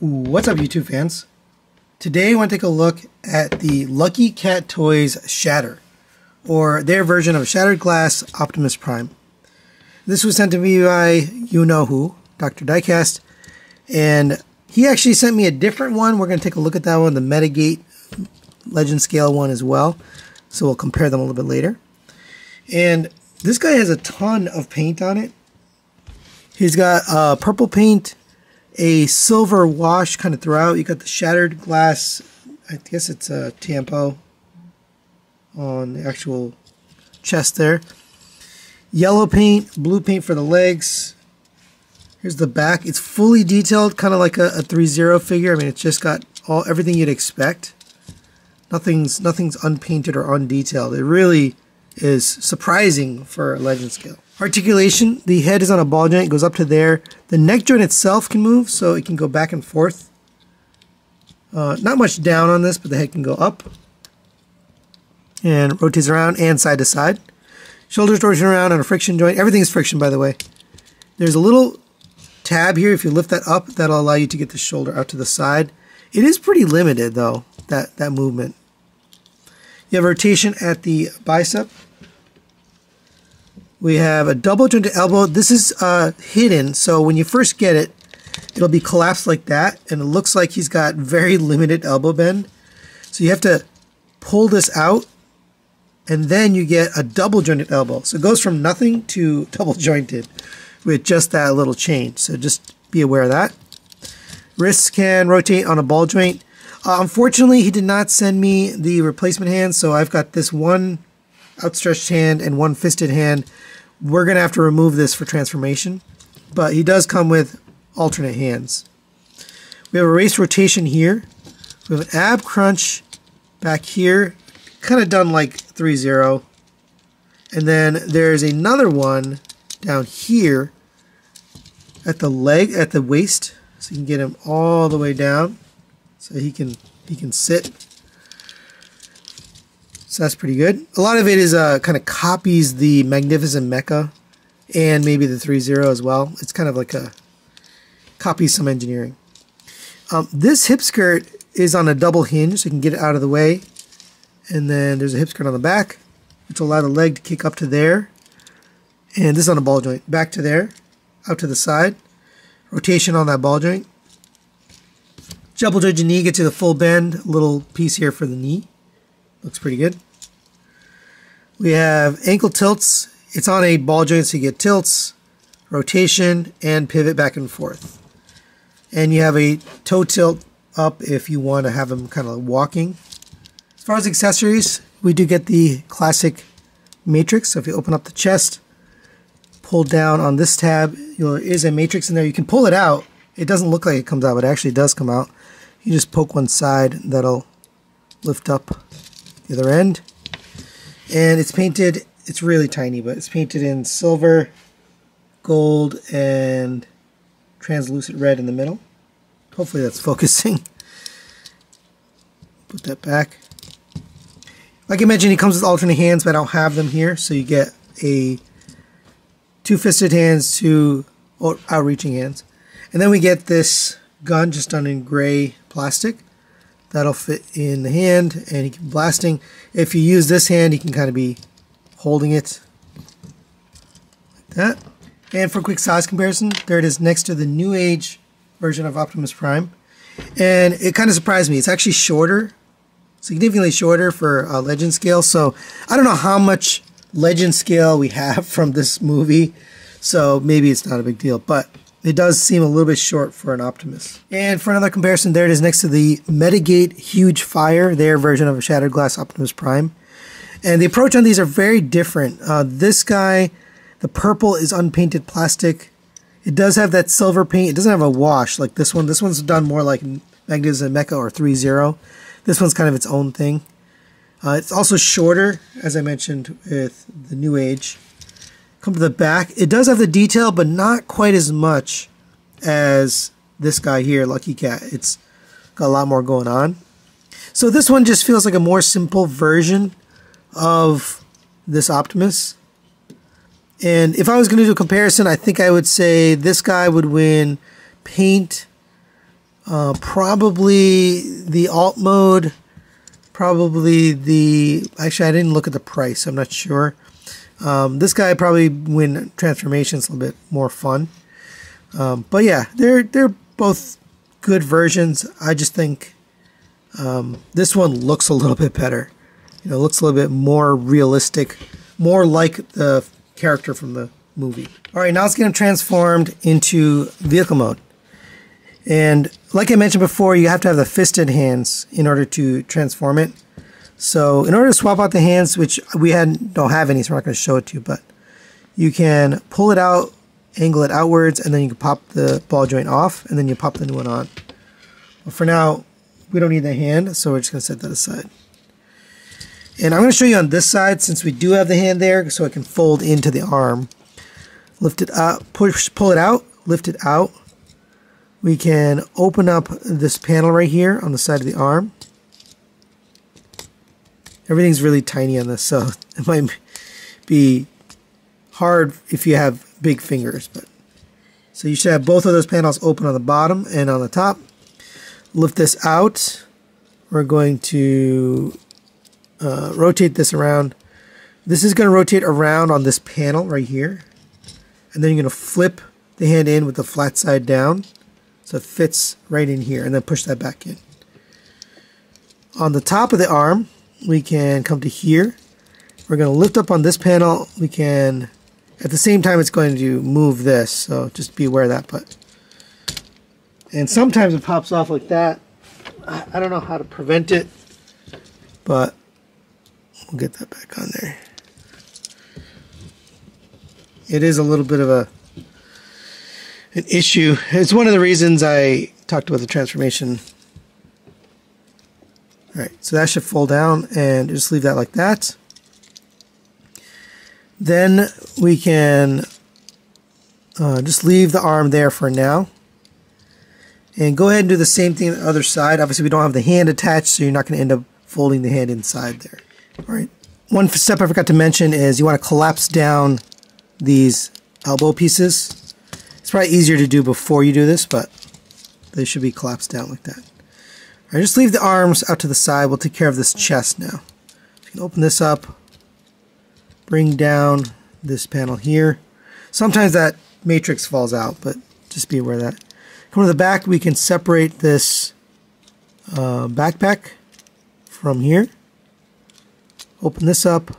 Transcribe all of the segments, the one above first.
What's up, YouTube fans? Today I want to take a look at the Lucky Cat Toys Shatter, or their version of Shattered Glass Optimus Prime. This was sent to me by you-know-who, Dr. Diecast, and he actually sent me a different one. We're going to take a look at that one, the Metagate Legend Scale one as well, so we'll compare them a little bit later. And this guy has a ton of paint on it. He's got purple paint, a silver wash kind of throughout. You got the shattered glass, I guess it's a tampo on the actual chest there. Yellow paint, blue paint for the legs. Here's the back. It's fully detailed, kind of like a 3-0 figure. I mean, it's just got everything you'd expect. Nothing's unpainted or undetailed. It really is surprising for a Legend scale. Articulation, the head is on a ball joint, goes up to there. The neck joint itself can move, so it can go back and forth. Not much down on this, but the head can go up and rotates around and side to side. Shoulders rotate around on a friction joint. Everything is friction, by the way. There's a little tab here. If you lift that up, that'll allow you to get the shoulder out to the side. It is pretty limited, though, that movement. You have rotation at the bicep. We have a double jointed elbow. This is hidden, so when you first get it, it'll be collapsed like that, and it looks like he's got very limited elbow bend. So you have to pull this out, and then you get a double jointed elbow. So it goes from nothing to double jointed with just that little change. So just be aware of that. Wrists can rotate on a ball joint. Unfortunately, he did not send me the replacement hand, so I've got this one outstretched hand and one fisted hand. We're going to have to remove this for transformation, but he does come with alternate hands. We have a race rotation here. We have an ab crunch back here, kind of done like 3-0. And then there's another one down here at the leg, at the waist, so you can get him all the way down so he can sit. So that's pretty good. A lot of it is kind of copies the Magnificent Mecha and maybe the 3-0 as well. It's kind of like a copy some engineering. This hip skirt is on a double hinge, so you can get it out of the way. And then there's a hip skirt on the back, which will allow the leg to kick up to there. And this is on a ball joint. Back to there, out to the side. Rotation on that ball joint. Double jointed knee, get to the full bend. Little piece here for the knee. Looks pretty good. We have ankle tilts. It's on a ball joint, so you get tilts, rotation, and pivot back and forth. And you have a toe tilt up if you want to have them kind of walking. As far as accessories, we do get the classic matrix. So if you open up the chest, pull down on this tab, there is a matrix in there. You can pull it out. It doesn't look like it comes out, but it actually does come out. You just poke one side, that'll lift up the other end. And it's painted, it's really tiny, but it's painted in silver, gold, and translucent red in the middle. Hopefully that's focusing. Put that back. Like I mentioned, he comes with alternate hands, but I don't have them here, so you get a two fisted hands, two outreaching hands. And then we get this gun just done in gray plastic. That'll fit in the hand, and he can be blasting. If you use this hand, he can kind of be holding it like that. And for a quick size comparison, there it is next to the New Age version of Optimus Prime. And it kind of surprised me. It's actually shorter, significantly shorter for Legend scale. So I don't know how much Legend scale we have from this movie, so maybe it's not a big deal, but it does seem a little bit short for an Optimus. And for another comparison, there it is next to the Metagate Huge Fire, their version of a Shattered Glass Optimus Prime. And the approach on these are very different. This guy, the purple is unpainted plastic. It does have that silver paint. It doesn't have a wash like this one. This one's done more like Magnificent Mecha or 3-0. This one's kind of its own thing. It's also shorter, as I mentioned, with the New Age. Come to the back. It does have the detail, but not quite as much as this guy here, Lucky Cat. It's got a lot more going on. So this one just feels like a more simple version of this Optimus. And if I was going to do a comparison, I think I would say this guy would win paint, Probably the alt mode. Probably actually I didn't look at the price, so I'm not sure. This guy probably when transformation's a little bit more fun. But yeah, they're both good versions. I just think this one looks a little bit better. You know, looks a little bit more realistic, more like the character from the movie. All right, now let's get him transformed into vehicle mode. And like I mentioned before, you have to have the fisted hands in order to transform it. So in order to swap out the hands, which we don't have any, so we're not going to show it to you, but you can pull it out, angle it outwards, and then you can pop the ball joint off, and then you pop the new one on. But for now, we don't need the hand, so we're just going to set that aside. And I'm going to show you on this side, since we do have the hand there, so it can fold into the arm. Lift it up, pull it out, lift it out. We can open up this panel right here on the side of the arm. Everything's really tiny on this, so it might be hard if you have big fingers. So you should have both of those panels open on the bottom and on the top. Lift this out. We're going to rotate this around. This is going to rotate around on this panel right here. And then you're going to flip the hand in with the flat side down. So it fits right in here, and then push that back in. On the top of the arm, we can come to here. We're going to lift up on this panel. We can, at the same time, it's going to move this, so just be aware of that. And sometimes it pops off like that. I don't know how to prevent it, but we'll get that back on there. It is a little bit of an issue. It's one of the reasons I talked about the transformation. Alright, so that should fold down, and just leave that like that. Then we can just leave the arm there for now. And go ahead and do the same thing on the other side. Obviously we don't have the hand attached, so you're not going to end up folding the hand inside there. Alright, one step I forgot to mention is you want to collapse down these elbow pieces. It's probably easier to do before you do this, but they should be collapsed down like that. Alright, just leave the arms out to the side. We'll take care of this chest now. You can open this up, bring down this panel here. Sometimes that matrix falls out, but just be aware of that. Come to the back, we can separate this backpack from here. Open this up,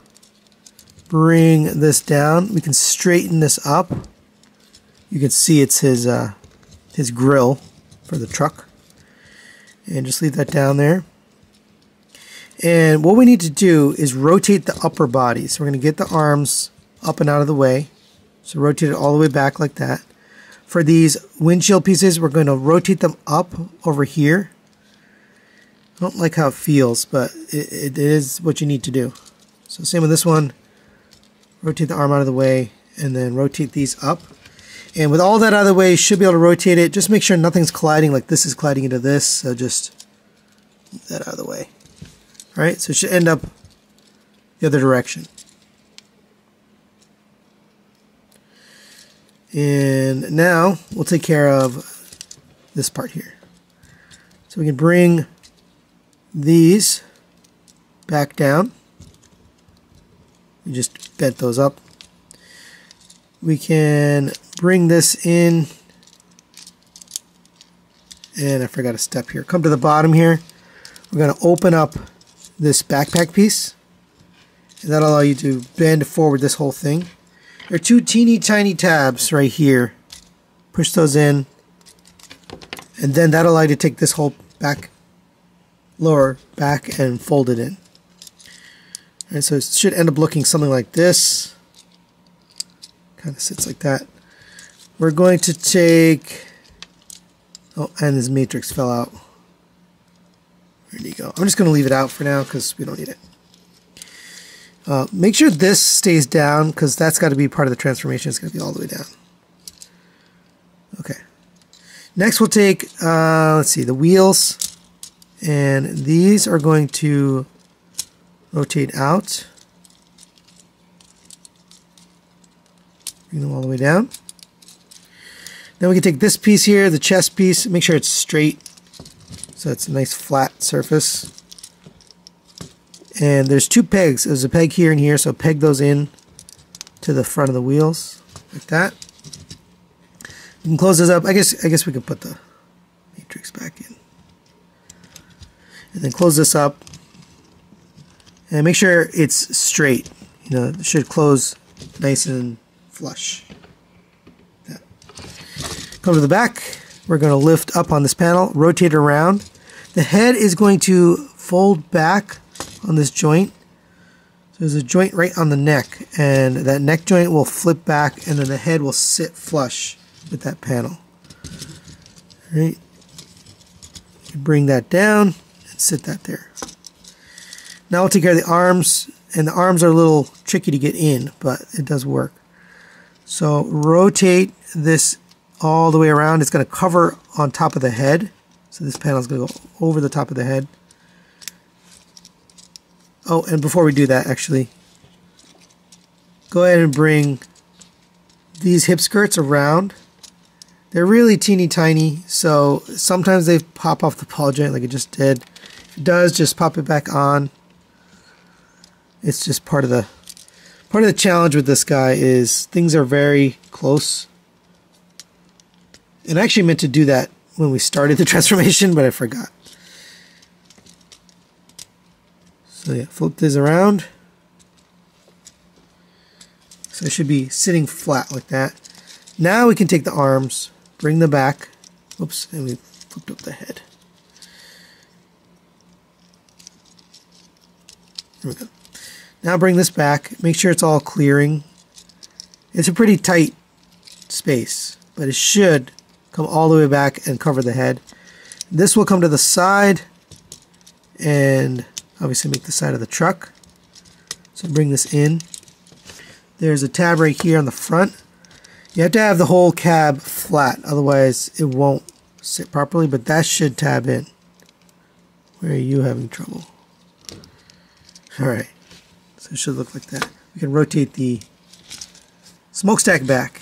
bring this down. We can straighten this up. You can see it's his grill for the truck. And just leave that down there. And what we need to do is rotate the upper body. So we're going to get the arms up and out of the way. So rotate it all the way back like that. For these windshield pieces, we're going to rotate them up over here. I don't like how it feels, but it is what you need to do. So same with this one. Rotate the arm out of the way, and then rotate these up. And with all that out of the way, you should be able to rotate it. Just make sure nothing's colliding, like this is colliding into this. So just move that out of the way. Alright, so it should end up the other direction. And now we'll take care of this part here. So we can bring these back down. We just bent those up. We can bring this in, and I forgot a step here. Come to the bottom here. We're going to open up this backpack piece, and that'll allow you to bend forward this whole thing. There are two teeny tiny tabs right here. Push those in, and then that'll allow you to take this whole lower back and fold it in. And so it should end up looking something like this. Kind of sits like that. We're going to take, oh, and this matrix fell out. There you go. I'm just going to leave it out for now because we don't need it. Make sure this stays down because that's got to be part of the transformation. It's going to be all the way down. Okay. Next we'll take, let's see, the wheels. And these are going to rotate out. Bring them all the way down. Then we can take this piece here, the chest piece, make sure it's straight. so it's a nice flat surface. And there's two pegs. There's a peg here and here, so peg those in to the front of the wheels like that. You can close this up. I guess we can put the matrix back in. And then close this up. And make sure it's straight. You know, it should close nice and flush. Like that. Come to the back. We're going to lift up on this panel, rotate it around. The head is going to fold back on this joint. So there's a joint right on the neck, and that neck joint will flip back, and then the head will sit flush with that panel. All right. You bring that down and sit that there. Now we'll take care of the arms, and the arms are a little tricky to get in, but it does work. So rotate this all the way around. It's going to cover on top of the head. So this panel is going to go over the top of the head. Oh, and before we do that, actually, go ahead and bring these hip skirts around. They're really teeny tiny, so sometimes they pop off the ball joint like it just did. If it does, just pop it back on. It's just part of the challenge with this guy is things are very close. And I actually meant to do that when we started the transformation, but I forgot. So yeah, flip this around. So it should be sitting flat like that. Now we can take the arms, bring them back. Oops, and we flipped up the head. There we go. Now bring this back. Make sure it's all clearing. It's a pretty tight space, but it should come all the way back and cover the head. This will come to the side and obviously make the side of the truck. So bring this in. There's a tab right here on the front. You have to have the whole cab flat, otherwise it won't sit properly, but that should tab in. Where are you having trouble? Alright, so it should look like that. We can rotate the smokestack back.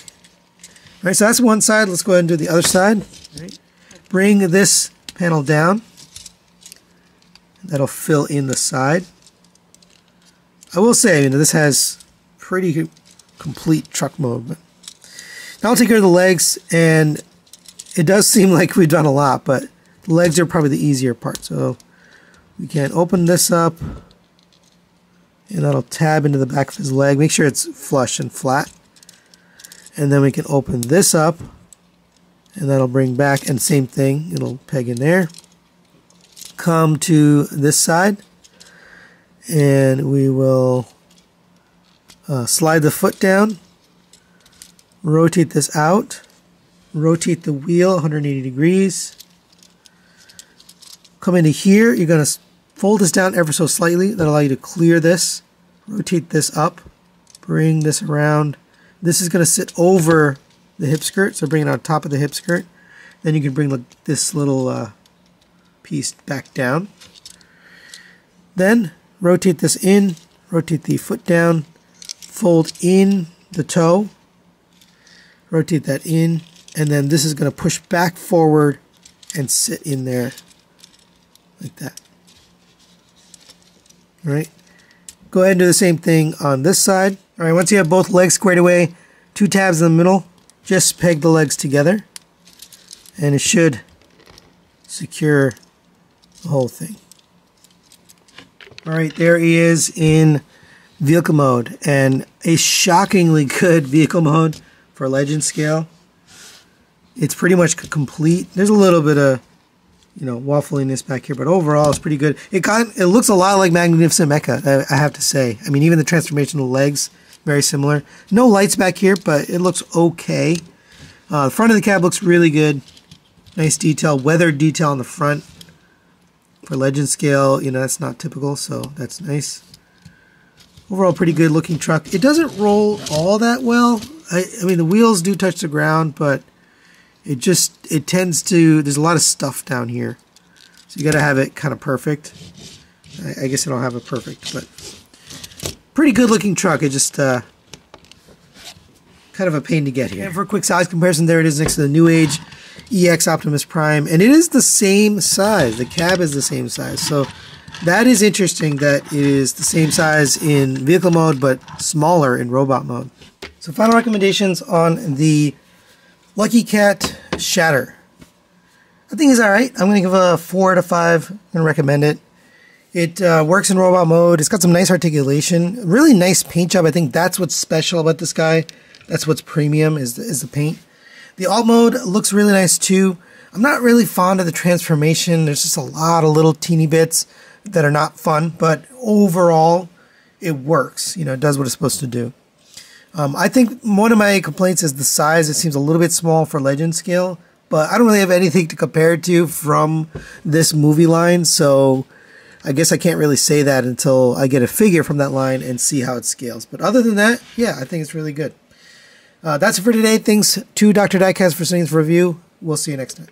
Alright, so that's one side. Let's go ahead and do the other side. Right. Bring this panel down. That'll fill in the side. I will say, you know, this has pretty complete truck mode. But now I'll take care of the legs, and it does seem like we've done a lot, but the legs are probably the easier part. So we can open this up, and that'll tab into the back of his leg. Make sure it's flush and flat. And then we can open this up, and that'll bring back, and same thing, it'll peg in there. Come to this side, and we will slide the foot down, rotate this out, rotate the wheel 180 degrees. Come into here, you're going to fold this down ever so slightly. That'll allow you to clear this. Rotate this up, bring this around. This is going to sit over the hip skirt, so bring it on top of the hip skirt. Then you can bring this little piece back down. Then rotate this in, rotate the foot down, fold in the toe, rotate that in, and then this is going to push back forward and sit in there like that. All right. Go ahead and do the same thing on this side. All right, once you have both legs squared away, two tabs in the middle, just peg the legs together, and it should secure the whole thing. All right, there he is in vehicle mode, and a shockingly good vehicle mode for legend scale. It's pretty much complete. There's a little bit of, you know, waffliness back here, but overall it's pretty good. It looks a lot like Magnificent Mecha, I have to say. I mean, even the transformation of the legs, very similar. No lights back here, but it looks okay. The front of the cab looks really good. Nice detail, weathered detail on the front. For legend scale, you know, that's not typical, so that's nice. Overall, pretty good looking truck. It doesn't roll all that well. I mean, the wheels do touch the ground, but it tends to, there's a lot of stuff down here. So you got to have it kind of perfect. I guess I don't have it perfect, but pretty good looking truck. It just kind of a pain to get here. And for a quick size comparison, there it is next to the New Age EX Optimus Prime, and it is the same size. The cab is the same size, so that is interesting that it is the same size in vehicle mode, but smaller in robot mode. So final recommendations on the Lucky Cat Shatter. I think it's alright. I'm going to give a 4 out of 5. I'm going to recommend it. It works in robot mode. It's got some nice articulation. Really nice paint job. I think that's what's special about this guy. That's what's premium is the paint. The alt mode looks really nice too. I'm not really fond of the transformation. There's just a lot of little teeny bits that are not fun. But overall, it works. You know, it does what it's supposed to do. I think one of my complaints is the size. It seems a little bit small for Legend scale. But I don't really have anything to compare it to from this movie line, so I guess I can't really say that until I get a figure from that line and see how it scales. But other than that, yeah, I think it's really good. That's it for today. Thanks to Dr. Diecast for sending this review. We'll see you next time.